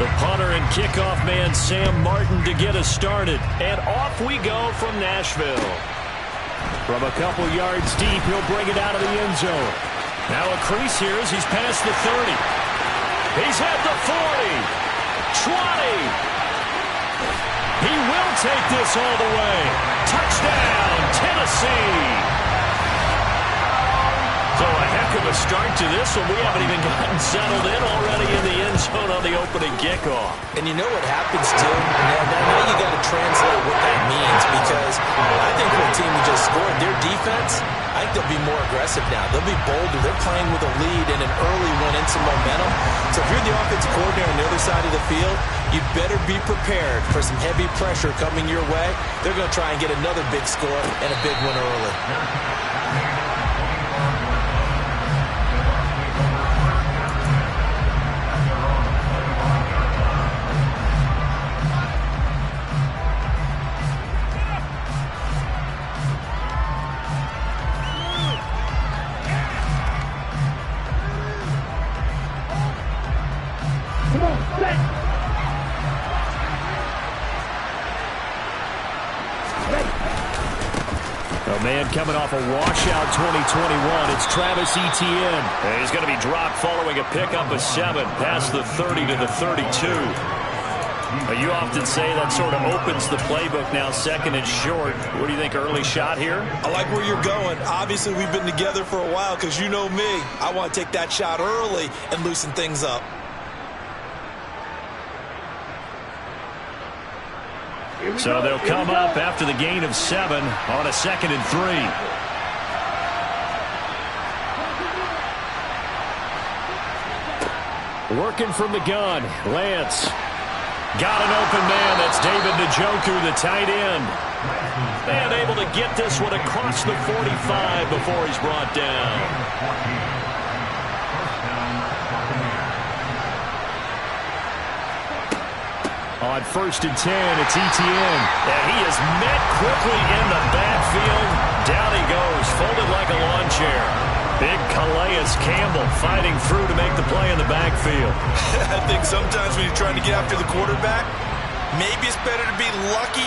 The punter and kickoff man, Sam Martin, to get us started. And off we go from Nashville. From a couple yards deep, he'll bring it out of the end zone. Now a crease here as he's past the 30. He's at the 40. 20. He will take this all the way. Touchdown, Tennessee. So a heck of a start to this one. We haven't even gotten settled in already in the end zone on the opening kickoff. And you know what happens, too? Now you got to translate what that means, because I think for a team who just scored, their defense, I think they'll be more aggressive now. They'll be bolder. They're playing with a lead and an early one and some momentum. So if you're the offensive coordinator on the other side of the field, you better be prepared for some heavy pressure coming your way. They're going to try and get another big score and a big one early. A man coming off a washout 2021. It's Travis Etienne. And he's going to be dropped following a pickup of 7 past the 30 to the 32. You often say that sort of opens the playbook now, second and short. What do you think, early shot here? I like where you're going. Obviously, we've been together for a while because you know me. I want to take that shot early and loosen things up. So they'll come up after the gain of 7 on a 2nd and 3. Working from the gun, Lance. Got an open man. That's David Njoku, the tight end. And able to get this one across the 45 before he's brought down. On 1st and 10, it's Etienne. And he is met quickly in the backfield. Down he goes, folded like a lawn chair. Big Calais Campbell fighting through to make the play in the backfield. I think sometimes when you're trying to get after the quarterback, maybe it's better to be lucky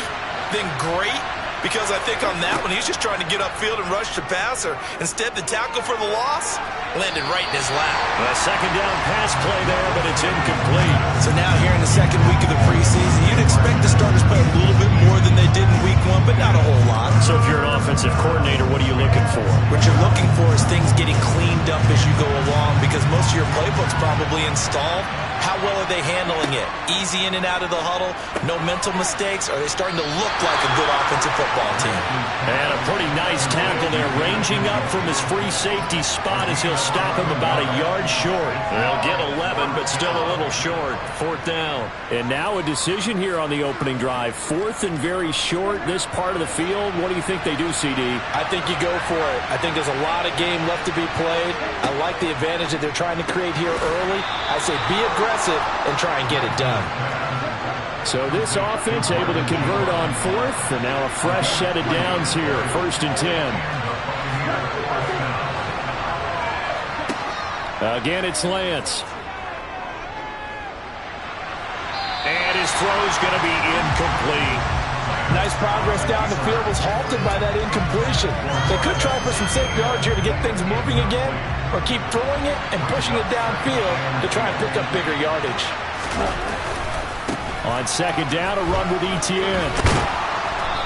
than great. Because I think on that one, he's just trying to get upfield and rush the passer. Instead, the tackle for the loss landed right in his lap. A second down pass play there, but it's incomplete. So now here in the second week of the preseason, you'd expect the starters play a little bit more than they did in week 1, but not a whole lot. So if you're an offensive coordinator, what are you looking for? What you're looking for is things getting cleaned up as you go along, because most of your playbook's probably installed. How well are they handling it? Easy in and out of the huddle? No mental mistakes? Are they starting to look like a good offensive football team? And a pretty nice tackle there, ranging up from his free safety spot as he'll stop him about a yard short. They'll get 11, but still a little short. 4th down. And now a decision here on the opening drive. 4th and very short, this part of the field. What do you think they do, CD? I think you go for it. I think there's a lot of game left to be played. I like the advantage that they're trying to create here early. I say be aggressive and try and get it done. So this offense able to convert on 4th, and now a fresh set of downs here, 1st and 10. Again, it's Lance. And his throw's going to be incomplete. Nice progress down the field, was halted by that incompletion. They could try for some safe yards here to get things moving again, or keep throwing it and pushing it downfield to try and pick up bigger yardage. On 2nd down, a run with Etienne.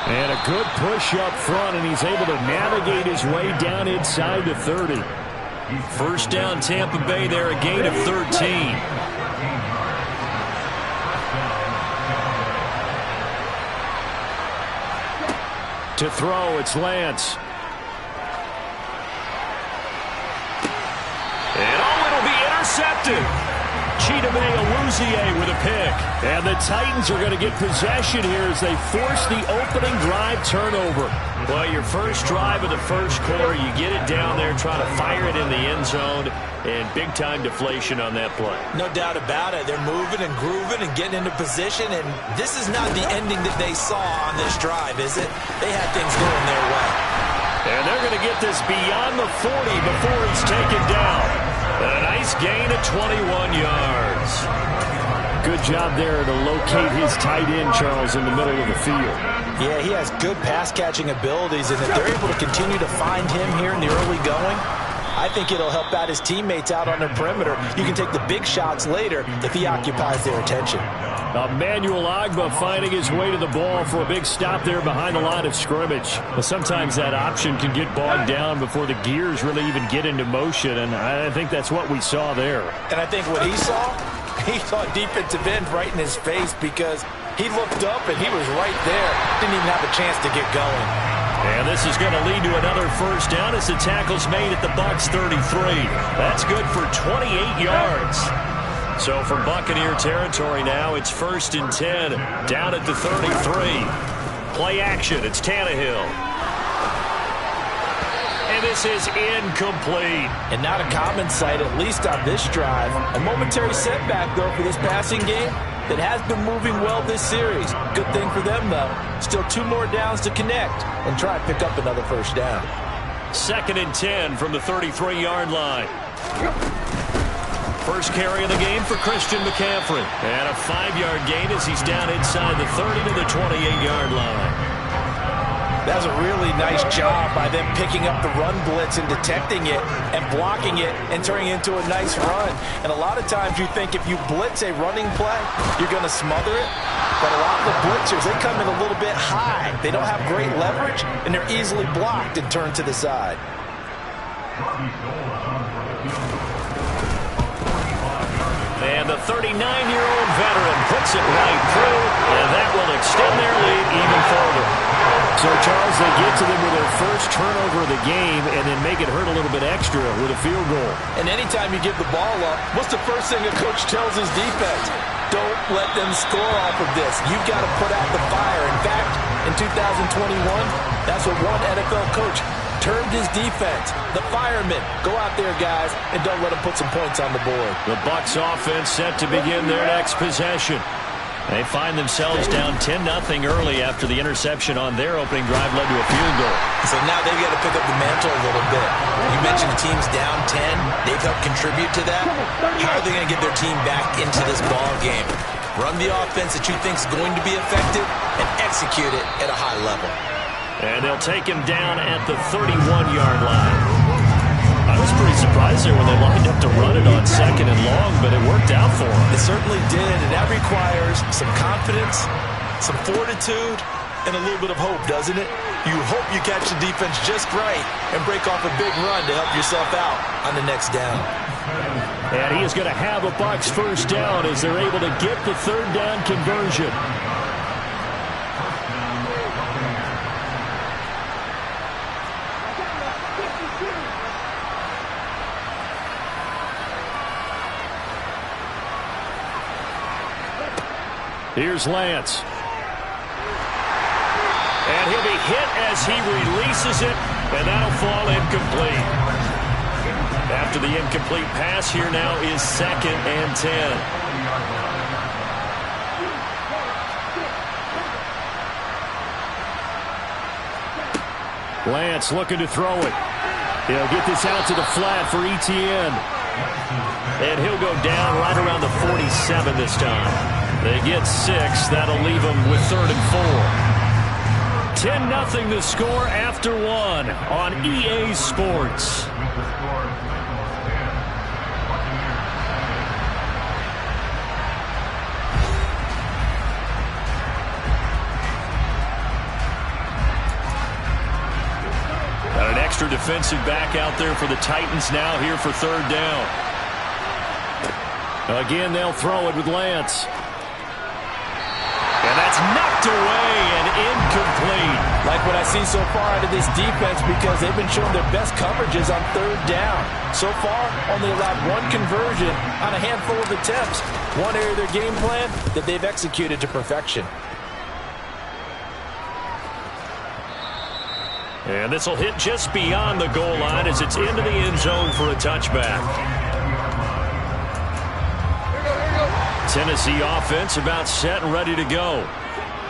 And a good push up front, and he's able to navigate his way down inside the 30. 1st down, Tampa Bay there, a gain of 13. To throw, it's Lance. And it'll be intercepted. Chidobe Awuzie with a pick. And the Titans are going to get possession here as they force the opening drive turnover. Well, your first drive of the first quarter, you get it down there, try to fire it in the end zone, and big-time deflation on that play. No doubt about it. They're moving and grooving and getting into position, and this is not the ending that they saw on this drive, is it? They had things going their way. And they're going to get this beyond the 40 before he's taken down. A nice gain of 21 yards. Good job there to locate his tight end, Charles, in the middle of the field. Yeah, he has good pass-catching abilities, and if they're able to continue to find him here in the early going, I think it'll help out his teammates out on the perimeter. You can take the big shots later if he occupies their attention. Emmanuel Ogbah finding his way to the ball for a big stop there behind the line of scrimmage. But sometimes that option can get bogged down before the gears really even get into motion, and I think that's what we saw there. And I think what he saw a defensive end right in his face because he looked up and he was right there. Didn't even have a chance to get going. And this is going to lead to another first down as the tackle's made at the BuUccs 33. That's good for 28 yards. So from Buccaneer territory now, it's 1st and 10, down at the 33. Play action, it's Tannehill. And this is incomplete. And not a common sight, at least on this drive. A momentary setback, though, for this passing game that has been moving well this series. Good thing for them, though. Still 2 more downs to connect and try to pick up another first down. 2nd and 10 from the 33-yard line. First carry of the game for Christian McCaffrey. And a 5-yard gain as he's down inside the 30 to the 28-yard line. That was a really nice job by them picking up the run blitz and detecting it and blocking it and turning it into a nice run. And a lot of times you think if you blitz a running play, you're going to smother it. But a lot of the blitzers, they come in a little bit high. They don't have great leverage, and they're easily blocked and turned to the side. And the 39-year-old veteran puts it right through, and that will extend their lead even further. So, Charles, they get to them with their first turnover of the game and then make it hurt a little bit extra with a field goal. And anytime you give the ball up, what's the first thing a coach tells his defense? Don't let them score off of this. You've got to put out the fire. In fact, in 2021, that's what one NFL coach termed his defense. The firemen. Go out there, guys, and don't let them put some points on the board. The BuUccs offense set to begin their next possession. They find themselves down 10-0 early after the interception on their opening drive led to a field goal. So now they've got to pick up the mantle a little bit. You mentioned the team's down 10. They've helped contribute to that. How are they going to get their team back into this ball game? Run the offense that you think is going to be effective and execute it at a high level. And they'll take him down at the 31-yard line. I was pretty surprised there when they lined up to run it on 2nd and long, but it worked out for them. It certainly did, and that requires some confidence, some fortitude, and a little bit of hope, doesn't it? You hope you catch the defense just right and break off a big run to help yourself out on the next down. And he is going to have a BuUccs first down as they're able to get the 3rd down conversion. Here's Lance. And he'll be hit as he releases it, and that'll fall incomplete. After the incomplete pass, here now is 2nd and 10. Lance looking to throw it. He'll get this out to the flat for Etienne. And he'll go down right around the 47 this time. They get 6. That'll leave them with 3rd and 4. 10-0 the score after 1 on EA Sports. Got an extra defensive back out there for the Titans now here for 3rd down. Again, they'll throw it with Lance. And that's knocked away and incomplete. Like what I see so far out of this defense because they've been showing their best coverages on 3rd down. So far, only allowed 1 conversion on a handful of attempts. One area of their game plan that they've executed to perfection. And this will hit just beyond the goal line as it's into the end zone for a touchback. Tennessee offense about set and ready to go.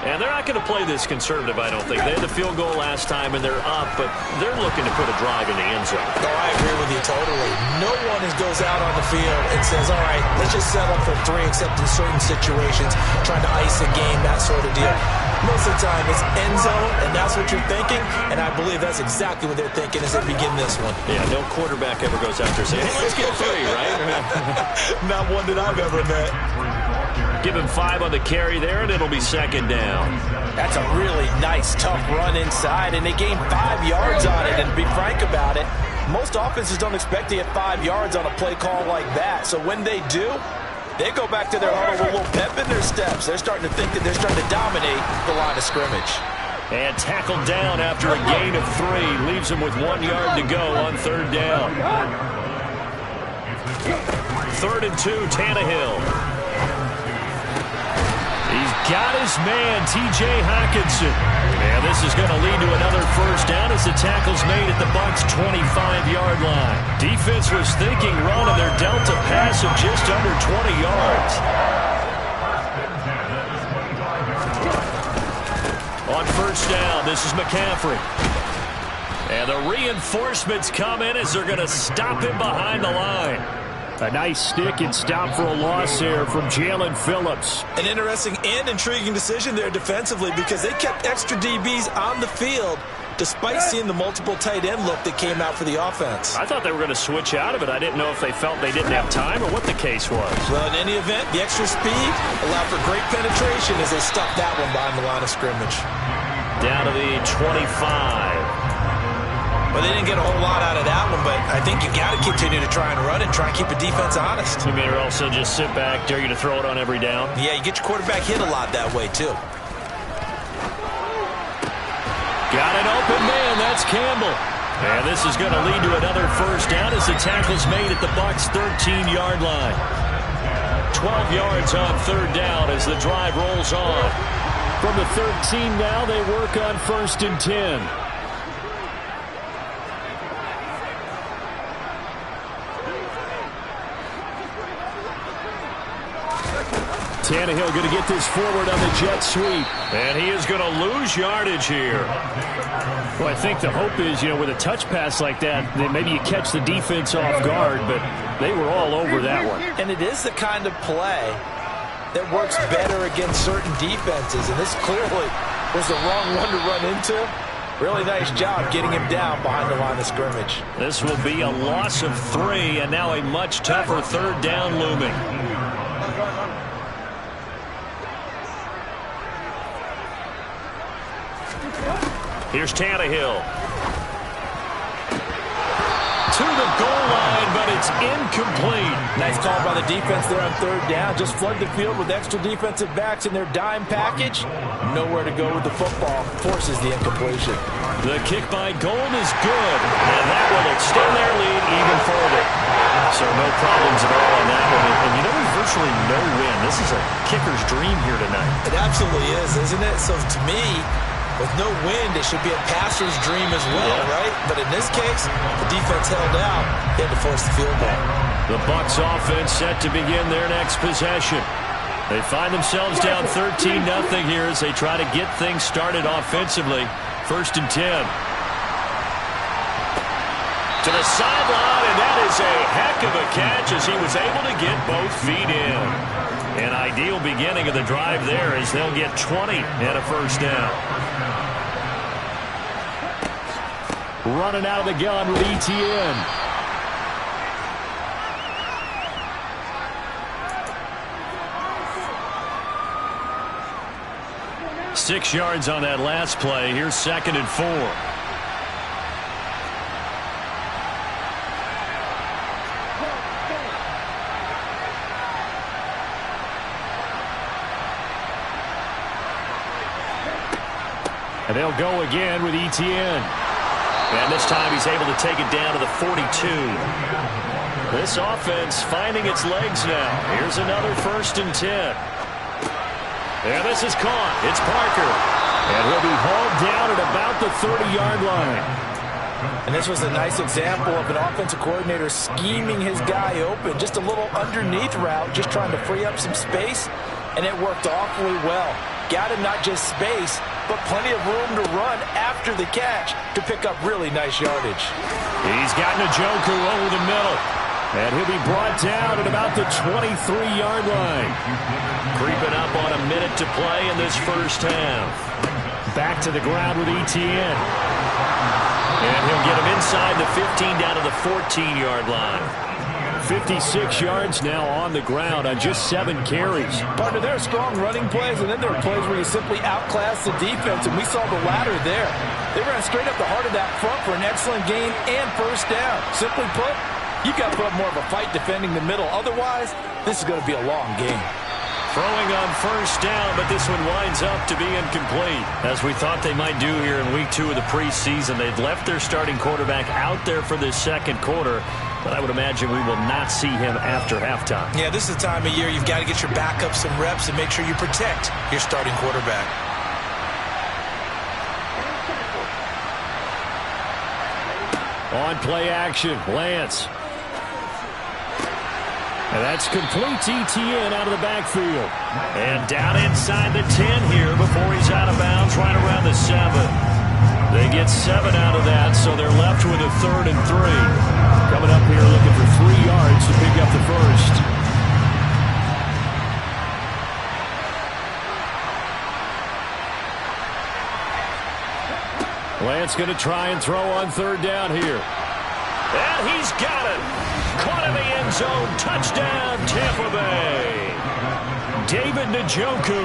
And they're not going to play this conservative, I don't think. They had the field goal last time, and they're up, but they're looking to put a drive in the end zone. Oh, I agree with you totally. No one goes out on the field and says, all right, let's just settle for 3, except in certain situations, trying to ice a game, that sort of deal. Most of the time, it's end zone, and that's what you're thinking, and I believe that's exactly what they're thinking as they begin this one. Yeah, no quarterback ever goes out there saying, hey, let's get 3, right? Not one that I've ever met. Give him 5 on the carry there, and it'll be second down. That's a really nice, tough run inside, and they gained 5 yards on it. And to be frank about it, most offenses don't expect to get 5 yards on a play call like that. So when they do, they go back to their huddle with a little pep in their steps. They're starting to think that they're starting to dominate the line of scrimmage. And tackled down after a gain of 3. Leaves him with 1 yard to go on third down. 3rd and 2, Tannehill. He's got his man, T.J. Hockenson. And this is going to lead to another first down as the tackle's made at the BuUccs' 25-yard line. Defense was thinking run, and they're dealt a pass of just under 20 yards. On first down, this is McCaffrey. And the reinforcements come in as they're going to stop him behind the line. A nice stick and stop for a loss there from Jalen Phillips. An interesting and intriguing decision there defensively because they kept extra DBs on the field despite seeing the multiple tight end look that came out for the offense. I thought they were going to switch out of it. I didn't know if they felt they didn't have time or what the case was. Well, in any event, the extra speed allowed for great penetration as they stuffed that one behind the line of scrimmage. Down to the 25. Well, they didn't get a whole lot out of that one, but I think you got to continue to try and run and try and keep a defense honest. You mean, or also just sit back, dare you to throw it on every down? Yeah, you get your quarterback hit a lot that way, too. Got an open man. That's Campbell. And this is going to lead to another first down as the tackle's made at the BuUcks' 13-yard line. 12 yards on third down as the drive rolls on. From the 13 now, they work on 1st and 10. Tannehill going to get this forward on the jet sweep. And he is going to lose yardage here. Well, I think the hope is, with a touch pass like that, then maybe you catch the defense off guard, but they were all over that one. And it is the kind of play that works better against certain defenses, and this clearly was the wrong one to run into. Really nice job getting him down behind the line of scrimmage. This will be a loss of 3, and now a much tougher third down looming. Here's Tannehill. To the goal line, but it's incomplete. Nice call by the defense there on third down. Just flood the field with extra defensive backs in their dime package. Nowhere to go with the football. Forces the incompletion. The kick by Gold is good, and that will extend their lead even further. So no problems at all on that one. And there's virtually no win. This is a kicker's dream here tonight. It absolutely is, isn't it? So to me, with no wind, it should be a passer's dream as well, right? But in this case, the defense held out. They had to force the field goal. The BuUcks offense set to begin their next possession. They find themselves down 13-0 here as they try to get things started offensively. 1st and 10. To the sideline, and that is a heck of a catch as he was able to get both feet in. An ideal beginning of the drive there as they'll get 20 and a first down. Running out of the gun with ETN. Six yards on that last play. Here's 2nd and 4. And they'll go again with ETN. And this time he's able to take it down to the 42. This offense finding its legs now. Here's another 1st and 10. And this is caught. It's Parker. And he'll be hauled down at about the 30-yard line. And this was a nice example of an offensive coordinator scheming his guy open. Just a little underneath route, just trying to free up some space. And it worked awfully well. got him not just space, but plenty of room to run after the catch to pick up really nice yardage. He's got Njoku over the middle. And he'll be brought down at about the 23-yard line. Creeping up on a minute to play in this first half. Back to the ground with Etienne. And he'll get him inside the 15 down to the 14-yard line. 56 yards now on the ground on just 7 carries. Partner, there are strong running plays, and then there are plays where you simply outclass the defense, and we saw the latter there. They ran straight up the heart of that front for an excellent gain and first down. Simply put, you've got to put up more of a fight defending the middle. Otherwise, this is going to be a long game. Throwing on first down, but this one winds up to be incomplete. As we thought they might do here in week 2 of the preseason, they'd left their starting quarterback out there for this second quarter, but I would imagine we will not see him after halftime. Yeah, this is the time of year you've got to get your backup some reps and make sure you protect your starting quarterback. On play action, Lance. And that's complete to Etienne out of the backfield. And down inside the 10 here before he's out of bounds, right around the 7. They get 7 out of that, so they're left with a 3rd and 3. Coming up here looking for 3 yards to pick up the first. Lance going to try and throw on 3rd down here. And he's got it. Caught in the end zone. Touchdown, Tampa Bay. David Njoku,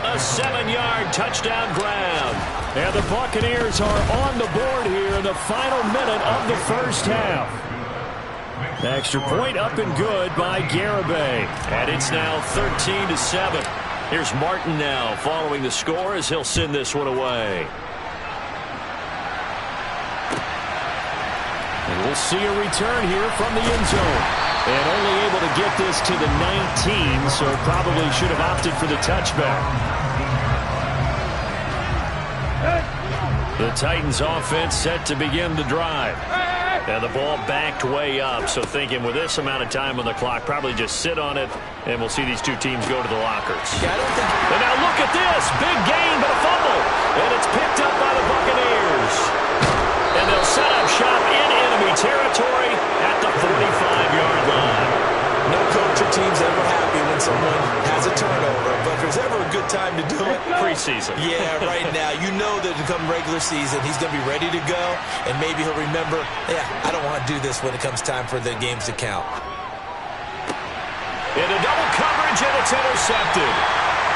a 7-yard touchdown grab. And the Buccaneers are on the board here in the final minute of the first half. Extra point up and good by Garibay. And it's now 13-7. Here's Martin now following the score as he'll send this one away. And we'll see a return here from the end zone. And only able to get this to the 19, so probably should have opted for the touchback. The Titans offense set to begin the drive. And the ball backed way up, so thinking with this amount of time on the clock, probably just sit on it, and we'll see these two teams go to the lockers. Yeah, I don't think... And now look at this. Big gain, but a fumble. And it's picked up by the Buccaneers. And they'll set up shop in enemy territory at the 45-yard line. No coach or team's ever happy when someone has a turnover, but if there's ever a good time to do it, preseason. Yeah, right now. You know that come regular season, he's going to be ready to go, and maybe he'll remember, yeah, I don't want to do this when it comes time for the games to count. Into double coverage, and it's intercepted.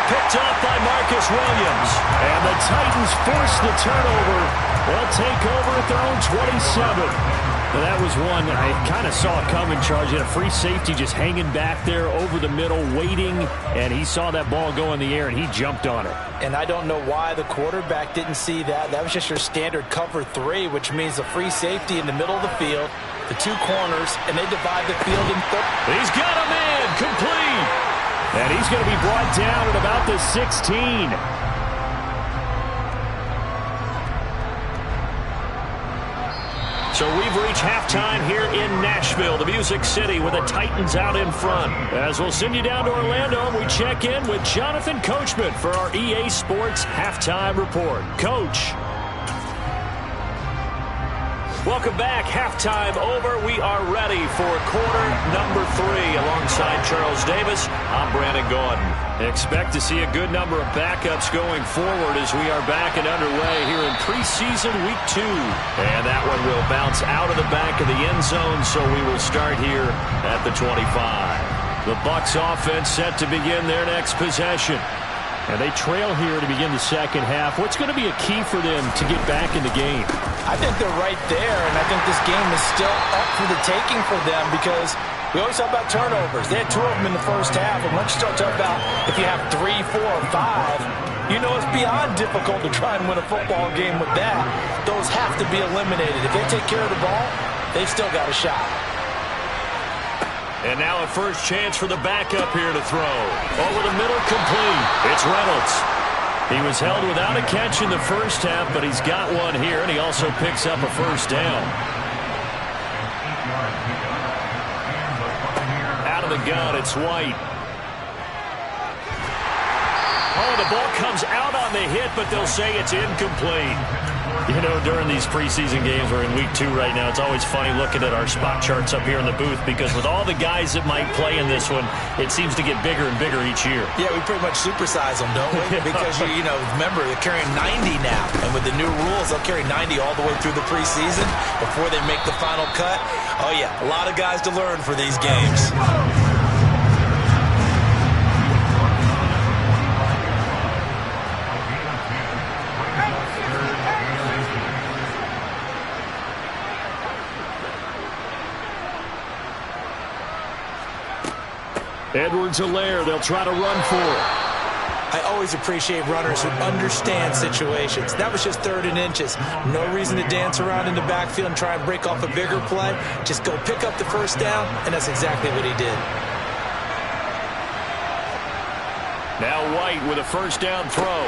Picked up by Marcus Williams. And the Titans force the turnover. They'll take over at their own 27. And that was one I kind of saw coming, Charge. Had a free safety just hanging back there over the middle, waiting, and he saw that ball go in the air, and he jumped on it. And I don't know why the quarterback didn't see that. That was just your standard cover 3, which means a free safety in the middle of the field, the 2 corners, and they divide the field in 3. He's got a man, complete. And he's going to be brought down at about the 16. So we've reached halftime here in Nashville, the Music City, with the Titans out in front. As we'll send you down to Orlando, and we check in with Jonathan Coachman for our EA Sports Halftime Report. Coach. Welcome back. Halftime over. We are ready for quarter number 3. Alongside Charles Davis, I'm Brandon Gaudin. Expect to see a good number of backups going forward as we are back and underway here in preseason week 2. And that one will bounce out of the back of the end zone, so we will start here at the 25. The BuUccs offense set to begin their next possession. And they trail here to begin the second half. What's going to be a key for them to get back in the game? I think they're right there, and I think this game is still up for the taking for them because we always talk about turnovers. They had 2 of them in the first half, and once you start talking about if you have 3, 4, or 5, you know it's beyond difficult to try and win a football game with that. Those have to be eliminated. If they take care of the ball, they've still got a shot. And now a first chance for the backup here to throw. Over the middle, complete. It's Reynolds. He was held without a catch in the first half, but he's got one here, and he also picks up a first down. Out of the gun, it's White. Oh, the ball comes out on the hit, but they'll say it's incomplete. You know, during these preseason games, we're in week 2 right now, it's always funny looking at our spot charts up here in the booth because with all the guys that might play in this one, it seems to get bigger and bigger each year. Yeah, we pretty much supersize them, don't we? Because, you know, remember, they're carrying 90 now. And with the new rules, they'll carry 90 all the way through the preseason before they make the final cut. Oh, yeah, a lot of guys to learn for these games. Edwards-Helaire, they'll try to run for it. I always appreciate runners who understand situations. That was just 3rd and inches. No reason to dance around in the backfield and try and break off a bigger play. Just go pick up the first down, and that's exactly what he did. Now White with a first down throw.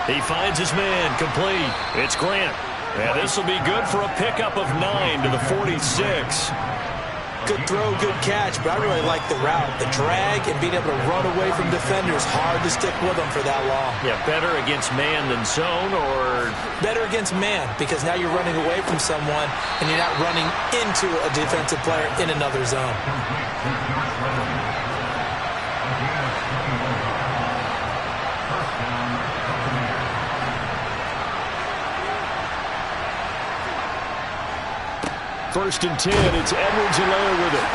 He finds his man, complete. It's Grant. And this will be good for a pickup of 9 to the 46. Good throw, good catch, but I really like the route. The drag and being able to run away from defenders, hard to stick with them for that long. Yeah, better against man than zone, or? Better against man, because now you're running away from someone and you're not running into a defensive player in another zone. First and 10, it's Edwards-Helaire with it.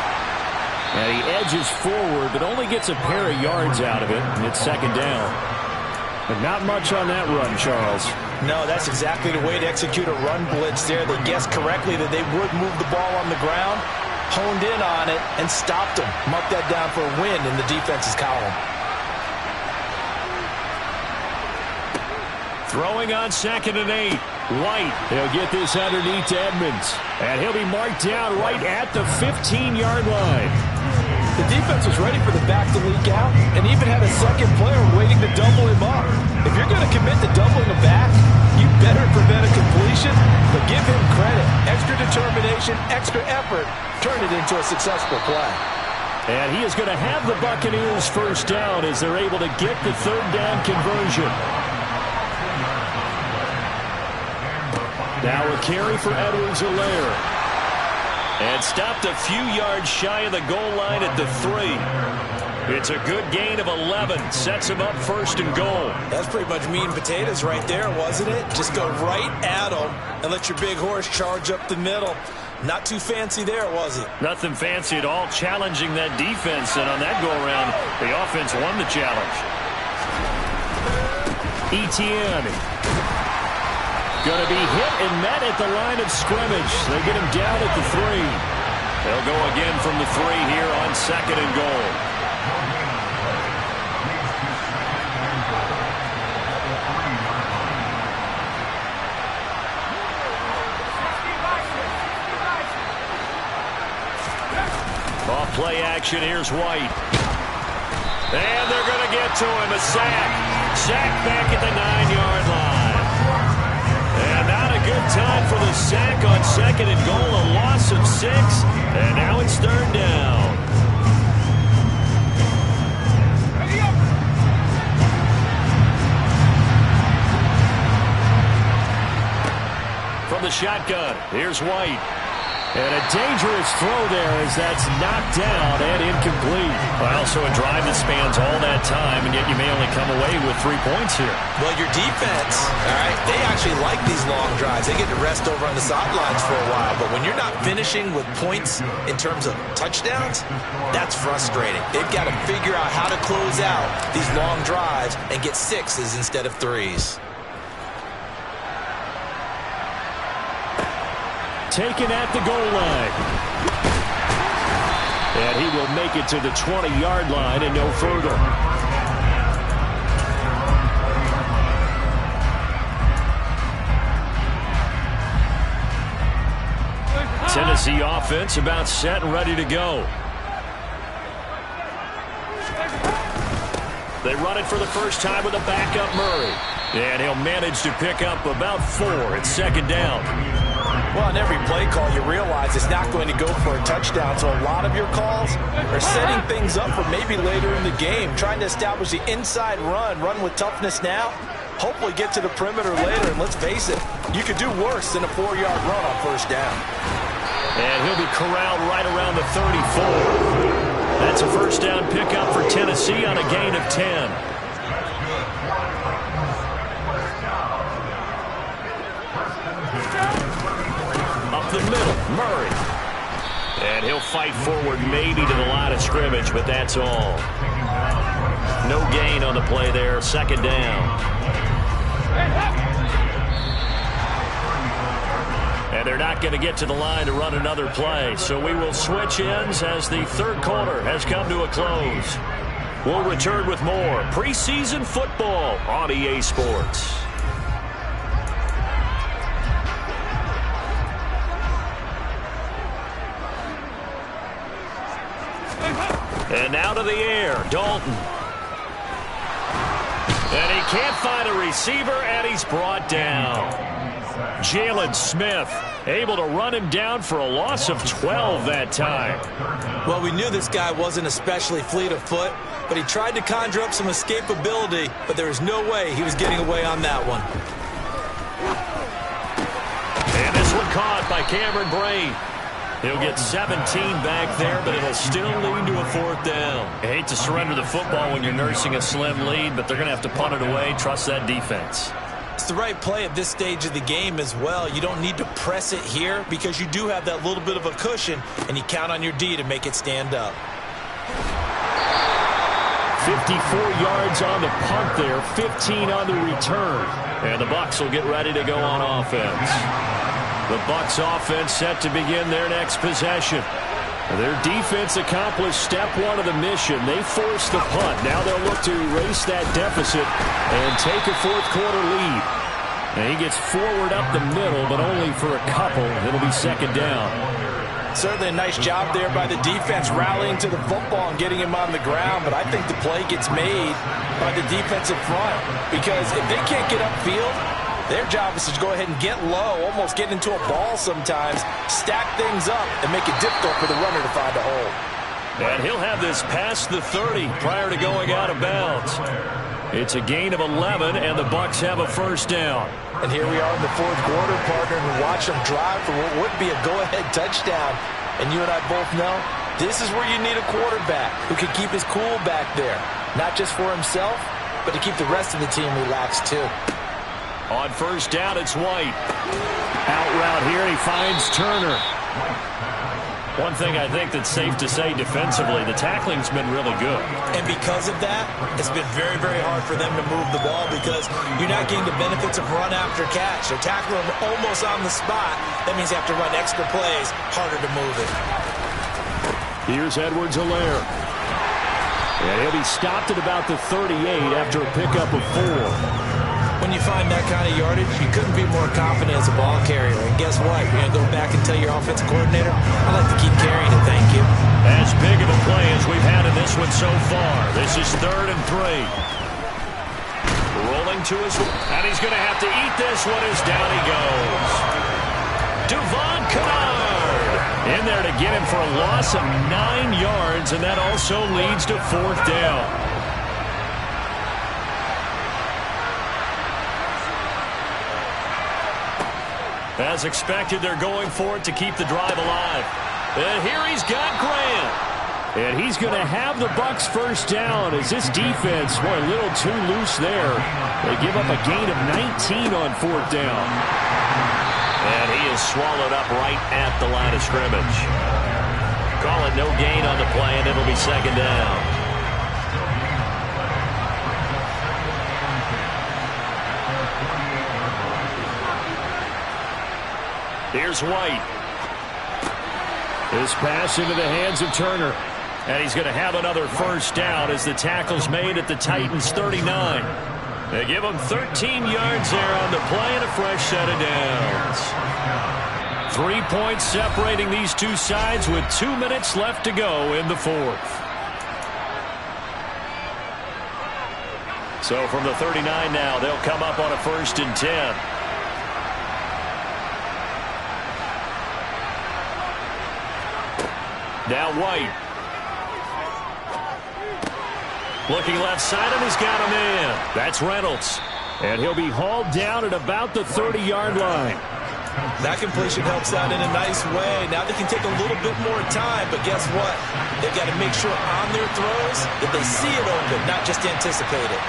And he edges forward, but only gets a pair of yards out of it, and it's second down. But not much on that run, Charles. No, that's exactly the way to execute a run blitz there. They guessed correctly that they would move the ball on the ground, honed in on it, and stopped them. Mark that down for a win in the defense's column. Throwing on 2nd and 8. White, he'll get this underneath to Edmonds. And he'll be marked down right at the 15-yard line. The defense was ready for the back to leak out and even had a second player waiting to double him up. If you're going to commit to doubling him back, you better prevent a completion, but give him credit. Extra determination, extra effort, turn it into a successful play. And he is going to have the Buccaneers first down as they're able to get the 3rd down conversion. Now a carry for Edwards-Helaire. And stopped a few yards shy of the goal line at the 3. It's a good gain of 11. Sets him up 1st and goal. That's pretty much meat and potatoes right there, wasn't it? Just go right at him and let your big horse charge up the middle. Not too fancy there, was it? Nothing fancy at all, challenging that defense. And on that go-around, the offense won the challenge. Etienne. Going to be hit and met at the line of scrimmage. They get him down at the 3. They'll go again from the 3 here on 2nd and goal. Off play action, here's White. And they're going to get to him, a sack. Sack back at the 9-yard line. And not a good time for the sack on 2nd and goal. A loss of 6. And now it's 3rd down. From the shotgun, here's White. And a dangerous throw there as that's knocked down and incomplete. Also a drive that spans all that time, and yet you may only come away with 3 points here. Well, your defense, all right, they actually like these long drives. They get to rest over on the sidelines for a while. But when you're not finishing with points in terms of touchdowns, that's frustrating. They've got to figure out how to close out these long drives and get 6s instead of 3s. Taken at the goal line. And he will make it to the 20-yard line and no further. Tennessee offense about set and ready to go. They run it for the first time with a backup Murray. And he'll manage to pick up about 4 at 2nd down. Well, on every play call, you realize it's not going to go for a touchdown, so a lot of your calls are setting things up for maybe later in the game, trying to establish the inside run with toughness now, hopefully get to the perimeter later, and let's face it, you could do worse than a 4-yard run on first down. And he'll be corralled right around the 34. That's a first down pickup for Tennessee on a gain of 10. Up the middle, Murray. And he'll fight forward maybe to the line of scrimmage, but that's all. No gain on the play there, second down. And they're not going to get to the line to run another play, so we will switch ends as the third quarter has come to a close. We'll return with more preseason football on EA Sports. And now to the air, Dalton. And he can't find a receiver, and he's brought down. Jalen Smith able to run him down for a loss of 12 that time. Well, we knew this guy wasn't especially fleet of foot, but he tried to conjure up some escapability, but there was no way he was getting away on that one. And this one caught by Cameron Braid. He'll get 17 back there, but it'll still lead to a fourth down. I hate to surrender the football when you're nursing a slim lead, but they're going to have to punt it away. Trust that defense. It's the right play at this stage of the game as well. You don't need to press it here because you do have that little bit of a cushion, and you count on your D to make it stand up. 54 yards on the punt there, 15 on the return. And the Bucs will get ready to go on offense. The Bucs offense set to begin their next possession. Their defense accomplished step one of the mission. They forced the punt. Now they'll look to erase that deficit and take a fourth quarter lead. And he gets forward up the middle, but only for a couple. It'll be second down. Certainly a nice job there by the defense rallying to the football and getting him on the ground, but I think the play gets made by the defensive front because if they can't get upfield, their job is to go ahead and get low, almost get into a ball sometimes, stack things up, and make it difficult for the runner to find a hole. And he'll have this past the 30 prior to going out of bounds. It's a gain of 11, and the Bucs have a first down. And here we are in the fourth quarter, partner, and watch them drive for what would be a go-ahead touchdown. And you and I both know this is where you need a quarterback who can keep his cool back there, not just for himself, but to keep the rest of the team relaxed too. On first down, it's White. Out route here, he finds Turner. One thing I think that's safe to say defensively, the tackling's been really good. And because of that, it's been very, very hard for them to move the ball because you're not getting the benefits of run after catch. They're tackling them almost on the spot. That means you have to run extra plays, harder to move it. Here's Edwards-Helaire. And he'll be stopped at about the 38 after a pickup of 4. When you find that kind of yardage, you couldn't be more confident as a ball carrier. And guess what? You're going to go back and tell your offensive coordinator, I'd like to keep carrying it, thank you. As big of a play as we've had in this one so far. This is 3rd and 3. Rolling to his... And he's going to have to eat this one as down he goes. Devon Kennard in there to get him for a loss of 9 yards, and that also leads to 4th down. As expected, they're going for it to keep the drive alive. And here he's got Grant. And he's going to have the Bucs first down as this defense were a little too loose there. They give up a gain of 19 on 4th down. And he is swallowed up right at the line of scrimmage. Call it no gain on the play, and it'll be second down. Here's White. This pass into the hands of Turner. And he's going to have another first down as the tackle's made at the Titans' 39. They give him 13 yards there on the play and a fresh set of downs. 3 points separating these two sides with 2 minutes left to go in the 4th. So from the 39 now, they'll come up on a 1st and 10. Now White. Looking left side, and he's got a man. That's Reynolds. And he'll be hauled down at about the 30-yard line. That completion helps out in a nice way. Now they can take a little bit more time, but guess what? They've got to make sure on their throws that they see it open, not just anticipate it.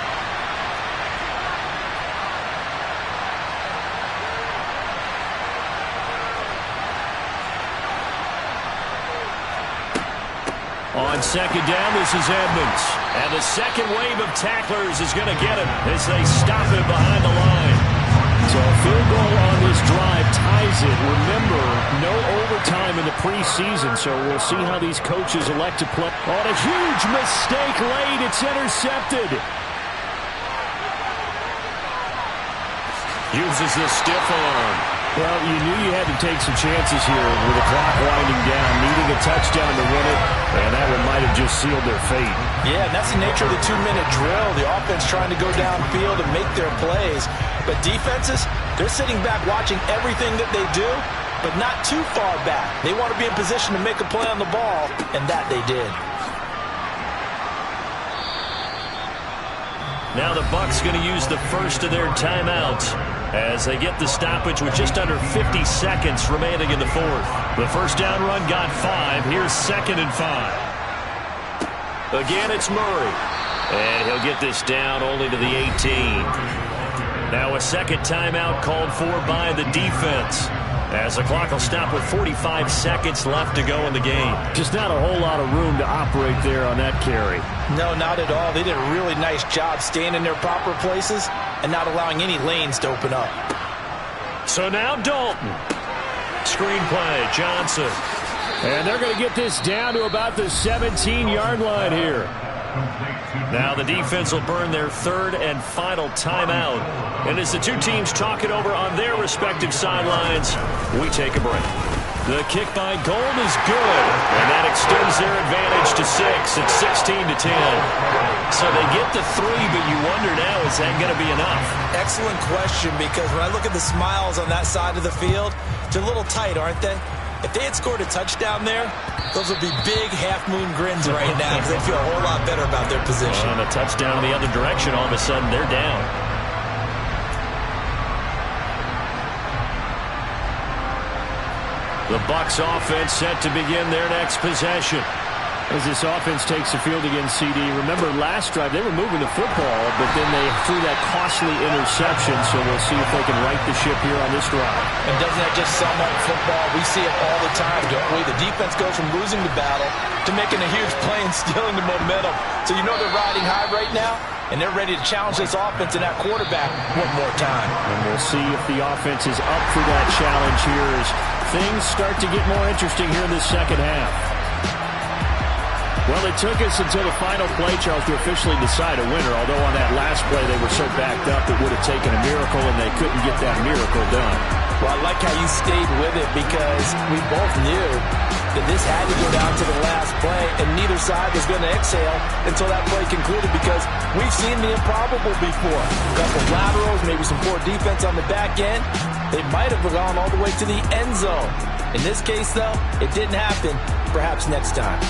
On second down, this is Edmonds. And the second wave of tacklers is going to get him as they stop him behind the line. So a field goal on this drive ties it. Remember, no overtime in the preseason, so we'll see how these coaches elect to play. On a huge mistake late, it's intercepted. Uses the stiff arm. Well, you knew you had to take some chances here with the clock winding down, needing a touchdown to win it, and that one might have just sealed their fate. Yeah, and that's the nature of the 2-minute drill. The offense trying to go downfield and make their plays. But defenses, they're sitting back watching everything that they do, but not too far back. They want to be in position to make a play on the ball, and that they did. Now the BuUccs going to use the first of their timeouts as they get the stoppage with just under 50 seconds remaining in the fourth. The first down run got 5. Here's 2nd and 5. Again, it's Murray. And he'll get this down only to the 18. Now a second timeout called for by the defense, as the clock will stop with 45 seconds left to go in the game. Just not a whole lot of room to operate there on that carry. No, not at all. They did a really nice job staying in their proper places and not allowing any lanes to open up. So now Dalton. Screen play, Johnson. And they're going to get this down to about the 17-yard line here. Now the defense will burn their third and final timeout. And as the two teams talk it over on their respective sidelines, we take a break. The kick by Gold is good, and that extends their advantage to 6. It's 16-10. So they get the 3, but you wonder now, is that going to be enough? Excellent question, because when I look at the smiles on that side of the field, they're a little tight, aren't they? If they had scored a touchdown there, those would be big half-moon grins right now because they feel a whole lot better about their position. On a touchdown in the other direction, all of a sudden they're down. The BuUccs offense set to begin their next possession. As this offense takes the field against CD, remember last drive they were moving the football, but then they threw that costly interception, so we'll see if they can right the ship here on this drive. And doesn't that just sum up football? We see it all the time, don't we? The defense goes from losing the battle to making a huge play and stealing the momentum. So you know they're riding high right now, and they're ready to challenge this offense and that quarterback one more time. And we'll see if the offense is up for that challenge here as things start to get more interesting here in this second half. Well, it took us until the final play, Charles, to officially decide a winner, although on that last play they were so backed up it would have taken a miracle, and they couldn't get that miracle done. Well, I like how you stayed with it because we both knew that this had to go down to the last play, and neither side was going to exhale until that play concluded because we've seen the improbable before. A couple laterals, maybe some poor defense on the back end. They might have gone all the way to the end zone. In this case, though, it didn't happen. Perhaps next time.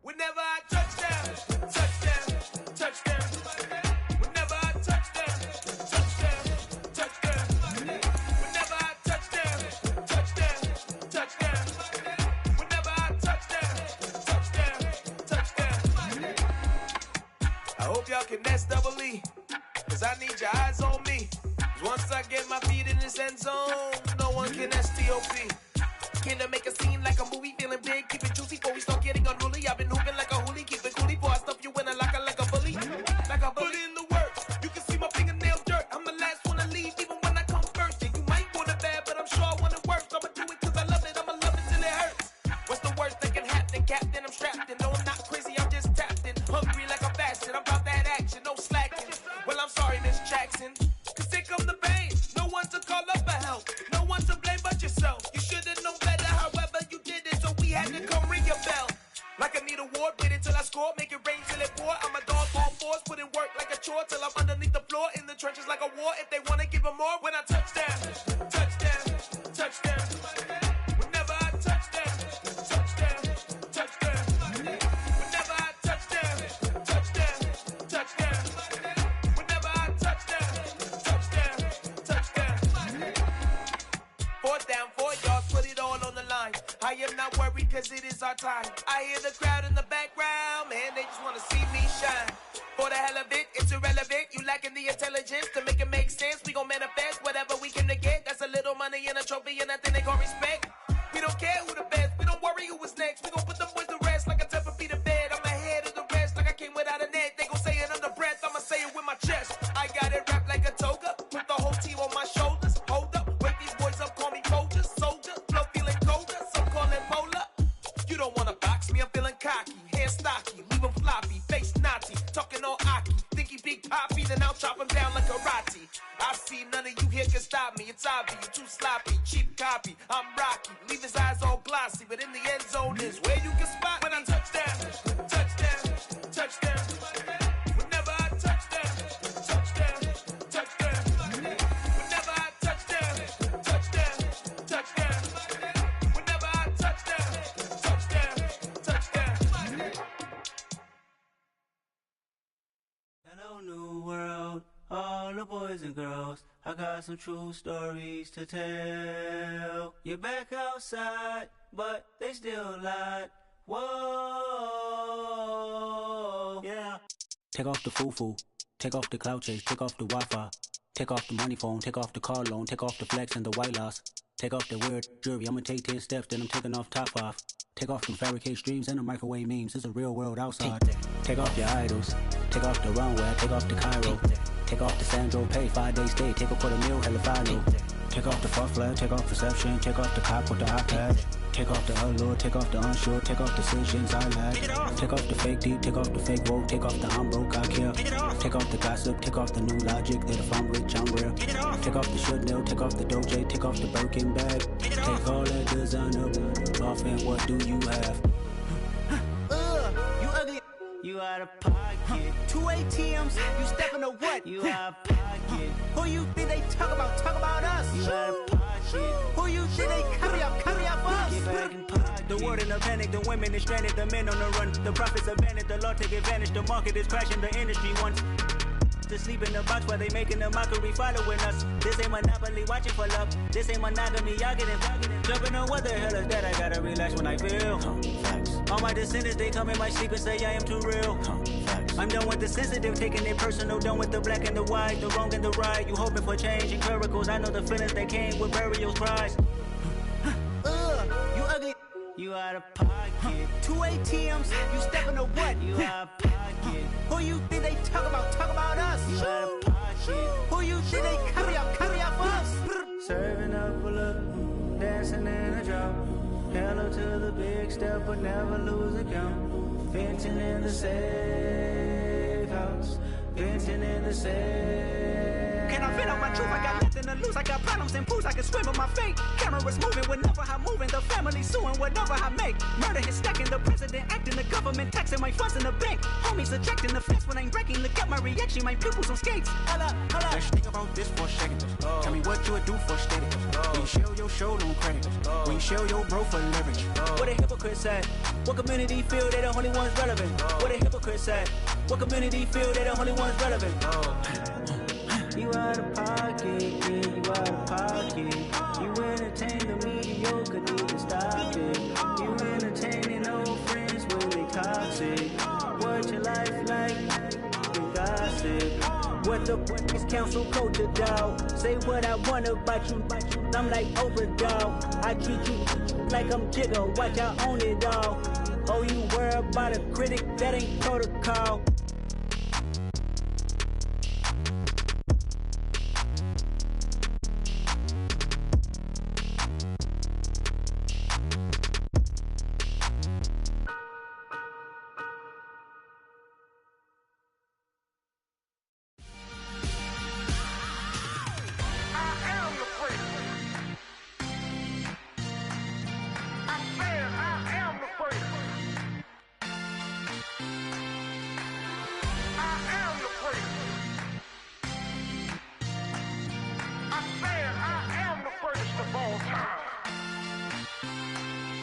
Whenever I touchdown, touchdown, touchdown. Whenever I touchdown, touchdown, touchdown. Whenever I touchdown, touchdown, touchdown. Whenever I touchdown, touchdown, touchdown. I hope y'all can nest double E, cause I need your eyes on me. 'Cause once I get my feet in this end zone, no one can STOP. Can to make a scene like a movie, feeling big, keep it juicy. before we start getting unruly. I've been hooping like a hoolie, keep it coolie, before I stuff you in a locker like a bully. Like a bully. Put in the work, you can see my fingernails dirt. I'm the last one to leave, even when I come first. Yeah, you might want it bad, but I'm sure I want it worse. I'ma do it cause I love it, I'ma love it till it hurts. What's the worst that can happen, Captain? I'm strapped in, no I'm not crazy, I'm just tapped in. Hungry like a fashion, I'm about that action, no slacking. Well, I'm sorry, Miss Jackson, cause here come the pain. No one to call up for help, no one to blame but yourself. You should've known better, however you did it, so we had to come ring your bell. Like I need a award, wait until I score, make it rain till it pour. I'm a dog, all fours, put in work like a chore till I'm underneath the floor, in the trenches like a war. If they wanna give them more, when I touch down, touchdown, touchdown. Whenever I touch down, touchdown, touchdown. Whenever I touch down, touchdown, touchdown. Whenever I touch down, touchdown, touchdown. 4th down, 4 yards, put it all on the line. I am not worried cause it is our time. I hear the crowd in the background, man, they just wanna see me shine. For the hell of it, it's irrelevant. You lacking the intelligence to make it make sense. We gon' manifest whatever we can to get. That's a little money and a trophy and nothing they call respect. We don't care who the best, we don't worry who was next. We gon' put the boys to rest like a 10 feet of bed. I'm ahead of the rest like I came without a net. They gon' say it under breath, I'ma say it with my chest. I got it wrapped like a toga, put the whole team on my shoulders. Hold up, wake these boys up, call me soldier, soldier. Flow feeling colder, some call it polar. You don't wanna box me, I'm feeling cocky. Hair stocky, leave him floppy, face naughty. Talking all aki, think he big poppy, then I'll chop him down like karate. I see none of you here can stop me. It's obvious, you too sloppy, cheap copy. I'm Rocky, leave his eyes all glossy, but in the end zone is where you can spot when I touch down, touchdown, touchdown. Whenever I touch down, touchdown, touchdown. Whenever I touch down, touchdown, touchdown. Whenever I touch down, touchdown, touchdown. Hello, new world, all the boys and girls. I got some true stories to tell. You're back outside, but they still lied. Whoa, yeah. Take off the foo-foo, take off the cloud chase, take off the Wi-Fi, take off the money phone, take off the car loan, take off the flex and the white loss. Take off the weird jewelry, I'ma take 10 steps, then I'm taking off top 5. Take off them fabricate streams and the microwave memes, it's a real world outside. Take off your idols, take off the runway, take off the Cairo. Take off the Sandro pay, 5-day stay, take a $250,000, hella final. Take off the fuck flag, take off perception, take off the cop with the iPad. Take off the allure, take off the unsure, take off decisions I lack. Take off the fake deep, take off the fake woke, take off the I'm broke, I care. Take off the gossip, take off the new logic that if I'm rich, I'm real. Take off the Chanel, take off the Doja, take off the Birkin bag. Take all that designer off and what do you have? You ugly. You out of pocket. 2 ATMs, you stepping to what? You out of pocket. Who you think they talk about? Talk about us. You out of pocket. Who you think they carry up for us? Get back in pocket. The world in a panic, the women is stranded, the men on the run. The profits abandoned, the law take advantage. The market is crashing, the industry wants to sleep in the box while they making a mockery following us. This ain't Monopoly, watching for love. This ain't monogamy, y'all getting jumping on what the hell is that? I gotta relax when I feel. All my descendants, they come in my sleep and say I am too real. I'm done with the sensitive, taking it personal. Done with the black and the white, the wrong and the right. You hoping for change and miracles. I know the feelings that came with burial cries. You ugly. You out of pocket. 2 ATMs, you stepping to what? You out of pocket. Who you think they talk about? Talk about us. You out of pocket. Who you think they carry up for us? Serving up a look, dancing in a drop. Hello to the big step, but never lose a count. Venting in the safe house. Venting in the safe. Can I vent out my truth? I got nothing to lose. I got problems and pools. I can swim with my fate. Cameras moving whenever I'm moving. The family suing whatever I make. Murder is stacking. The president acting. The government taxing my funds in the bank. Homies ejecting the fence when I'm breaking. Look at my reaction. My pupils on skates. Holla, holla. Let's think about this for a second. Tell me what you would do for steady. When you show your show, no credit. When you show your bro for leverage. What a hypocrite said. What community feel they the only ones relevant? What a hypocrite said. What community feel they the only ones relevant? You out of pocket, yeah, you out of pocket. You entertain the mediocre, need to stop it. You entertaining old friends when they toxic. What your life like? You gossip. What the is council culture, dog? Say what I want about you. I'm like Oprah, dog. I treat you like I'm Jigga. Watch I own it all. Oh, you worry about a critic, that ain't protocol.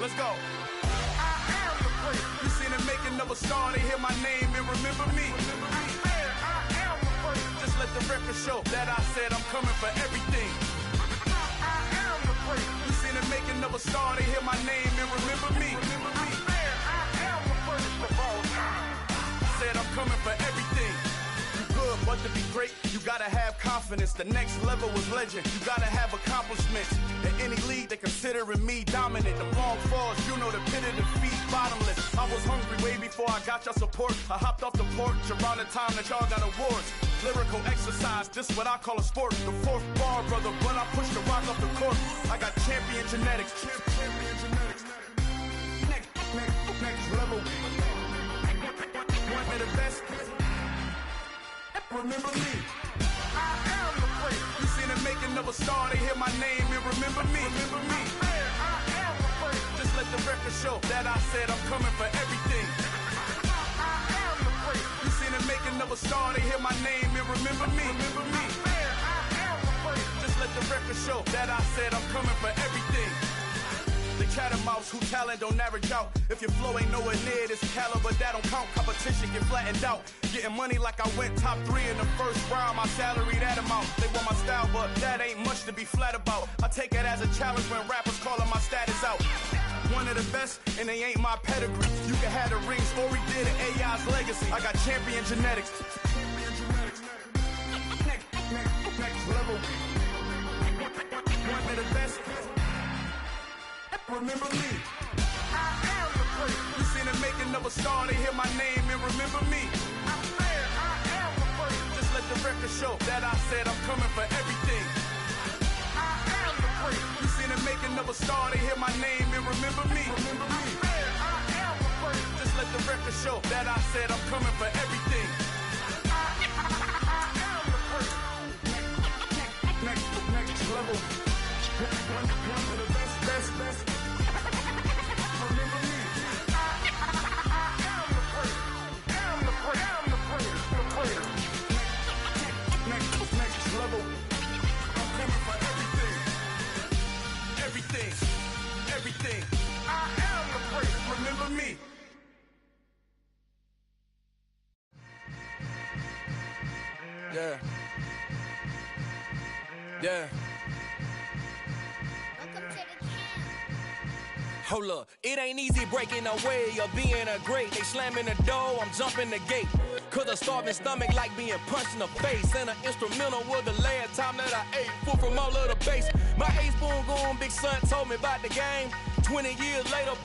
Let's go. I am the place. You seen the making of a star, they hear my name and remember me. I am the place. Just let the record show that I said I'm coming for everything. I am the place. You seen the making of a star, they hear my name and remember me. I am the first of all time. Said I'm coming for everything. Good, but to be great, you gotta have confidence. The next level was legend. You gotta have accomplishments. In any league, they considering me dominant. The wrong falls, you know the pit of defeat, bottomless. I was hungry way before I got your support. I hopped off the porch around the time that y'all got awards. Lyrical exercise, this what I call a sport. The fourth bar, brother, but I pushed the rock off the court. I got champion genetics. Champion genetics. Next level. One of the best. Remember me. I am the place. You seen the making of a star, they hear my name and remember me. Remember me. I am the place. Just let the record show that I said I'm coming for everything. I am the place. You seen the making of a star, they hear my name and remember me. Remember me. I am the place. Just let the record show that I said I'm coming for everything. The catamouse who talent don't average out. If your flow ain't nowhere near this caliber, that don't count. Competition get flattened out. Getting money like I went top 3 in the first round. My salary that amount. They want my style, but that ain't much to be flat about. I take it as a challenge when rappers calling my status out. One of the best, and they ain't my pedigree. You can have the rings, or we did it, AI's legacy. I got champion genetics. Next level. One of the best. Remember me. I am the place. You seen the making of a star, they hear my name and remember me. I am the place. Just let the record show that I said I'm coming for everything. I am the place. You seen the making of a star, they hear my name and remember me. Remember me. I am the place. Just let the record show that I said I'm coming for everything. I am the place. Next level. One of the best. Next level. I'm coming for everything. Everything. I am the place. Remember me. Yeah. Hold up, it ain't easy breaking away or being a great. They slamming the door, I'm jumping the gate. Cause a starving stomach like being punched in the face. And an instrumental was the last time that I ate. Full from all of the bass. My ace boom goon, big son told me about the game. 20 years later,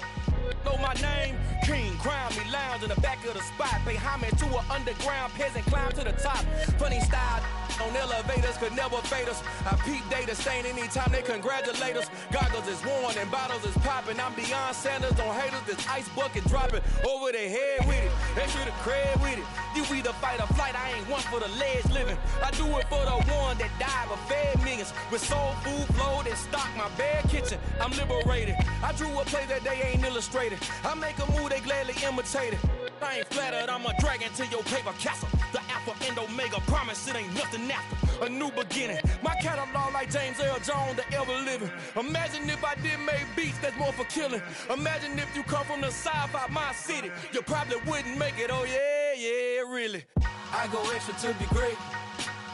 know my name. King, crown me, lounge in the back of the spot. Pay homage to an underground peasant, climb to the top. Funny style on elevators could never fade us. I peep data stain anytime they congratulate us. Goggles is worn and bottles is popping. I'm beyond Sanders on haters. This ice bucket dropping over their head with it. Extra the cred with it. You either fight or flight. I ain't one for the ledge living. I do it for the one that died but fed millions. With soul food flowed and stock my bad kitchen. I'm liberated. I drew a play that they ain't illustrated. I make a move they gladly imitate it. I ain't flattered, I'm a dragon to your paper castle. The Alpha and Omega, promise it ain't nothing after. A new beginning. My catalog like James Earl Jones, the ever living. Imagine if I did make beats that's more for killing. Imagine if you come from the south out my city. You probably wouldn't make it, oh yeah, really. I go extra to be great.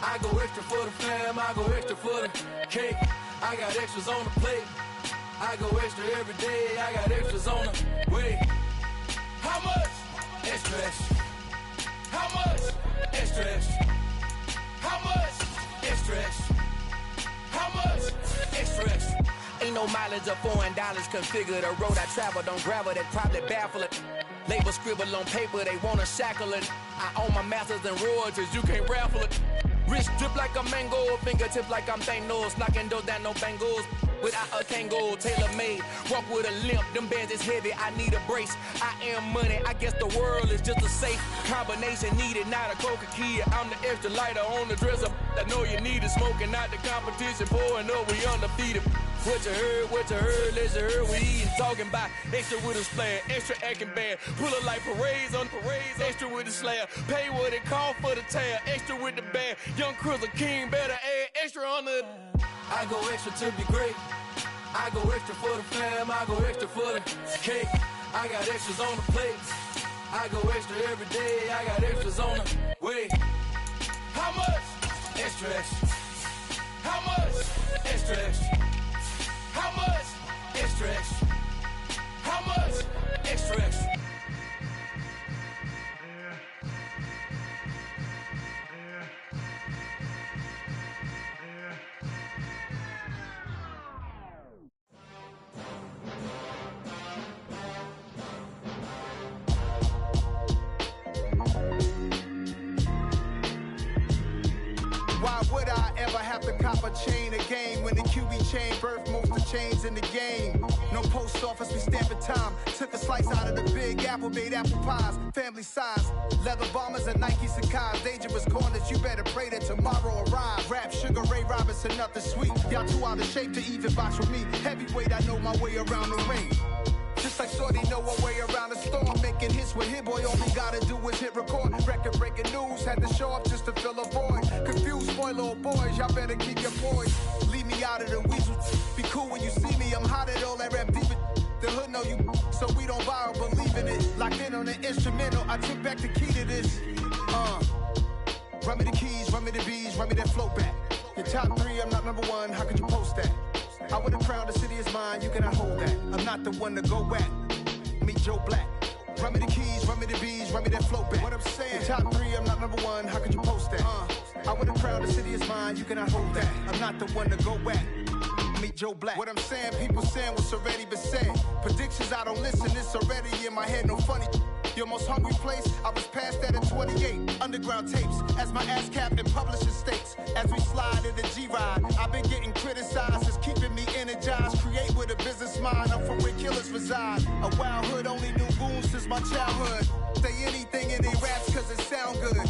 I go extra for the fam, I go extra for the cake. I got extras on the plate. I go extra every day, I got extras on the way. How much? Extra, extra. How much? Extra, extra. How much? Extra, extra. How much? Extra, extra. Ain't no Low mileage of $4 configure the road I travel. Don't gravel, that probably baffle it. Label scribble on paper, they wanna shackle it. I own my masters and royalties, you can't raffle it. Wrist drip like a mango, fingertips like I'm Thanos. Knocking those down, no bangles. Without a Kango, tailor-made. Walk with a limp, them bands is heavy, I need a brace. I am money, I guess the world is just a safe combination needed, not a coca key. I'm the extra lighter on the dresser. I know you need it, smoking out the competition, pouring up, we undefeated. What you heard, let's heard, we eatin', talking about extra with a splash, extra acting bad. Pull it like parades on parades, extra with the slab. Pay what it cost for the tab, extra with the band. Young Cruiser King, better add extra on the. I go extra to be great. I go extra for the fam, I go extra for the cake. I got extras on the plate. I go extra every day, I got extras on the way. How much? Extra, extra. How much? Extra, extra. How much? Extra, extra. How much? Extra, extra. Why would I ever have to cop a chain again when the QB chain birthed most of the chains in the game? No post office, we stamping time. Took a slice out of the big apple, made apple pies, family size. Leather bombers and Nike Sacai's. Dangerous corners, you better pray that tomorrow arrives. Rap, Sugar Ray Robinson, nothing sweet. Y'all too out of shape to even box with me. Heavyweight, I know my way around the ring. Just like Shorty know her way around the storm. Making hits with Hit Boy, all we gotta do is hit record. Record breaking news, had to show up just to fill a void. Confused boy, little boys, y'all better keep your poise. Leave me out of the weasel. Be cool when you see me, I'm hot at all that rap deep. The hood know you, so we don't borrow, believe in it. Locked in on the instrumental, I took back the key to this. Run me the keys, run me the bees, run me that flow back. Your top 3, I'm not number 1, how could you post that? I would've crowned the city is mine, you cannot hold that. I'm not the one to go back. Meet Joe Black. Run me the keys, run me the bees, run me that flow back. What I'm saying, your top 3, I'm not number 1, how could you post that? I would've crowned the city is mine, you cannot hold that. I'm not the one to go back. Meet Joe Black. What I'm saying, people saying what's already been said. Predictions, I don't listen, it's already in my head, no funny. Your most hungry place, I was past that at 28. Underground tapes, as my ass cap in publishing states. As we slide in the G-Ride, I've been getting criticized, it's keeping me energized. Create with a business mind, I'm from where killers reside. A wild hood, only knew goons since my childhood. Say anything in they raps cause it sound good.